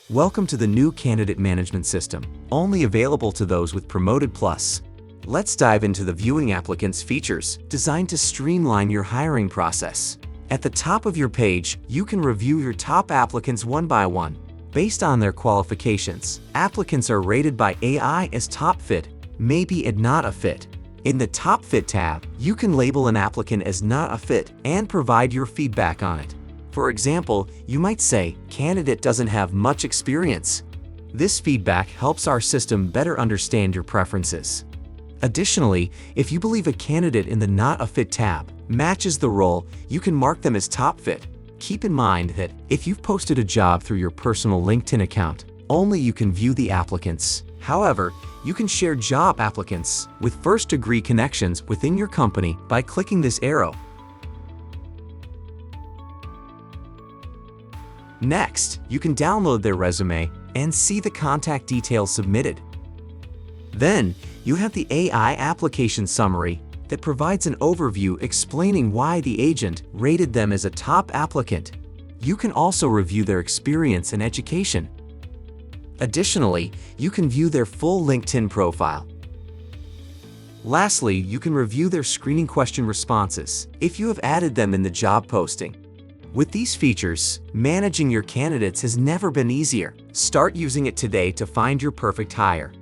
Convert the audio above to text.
Welcome to the new candidate management system, only available to those with Promoted Plus. Let's dive into the viewing applicants features designed to streamline your hiring process. At the top of your page, you can review your top applicants one by one. Based on their qualifications, applicants are rated by AI as top fit, maybe and not a fit. In the Top Fit tab, you can label an applicant as not a fit and provide your feedback on it. For example, you might say, "Candidate doesn't have much experience." This feedback helps our system better understand your preferences. Additionally, if you believe a candidate in the Not a Fit tab matches the role, you can mark them as top fit. Keep in mind that if you've posted a job through your personal LinkedIn account, only you can view the applicants. However, you can share job applicants with first-degree connections within your company by clicking this arrow. Next, you can download their resume and see the contact details submitted. Then, you have the AI application summary that provides an overview explaining why the agent rated them as a top applicant. You can also review their experience and education. Additionally, you can view their full LinkedIn profile. Lastly, you can review their screening question responses if you have added them in the job posting. With these features, managing your candidates has never been easier. Start using it today to find your perfect hire.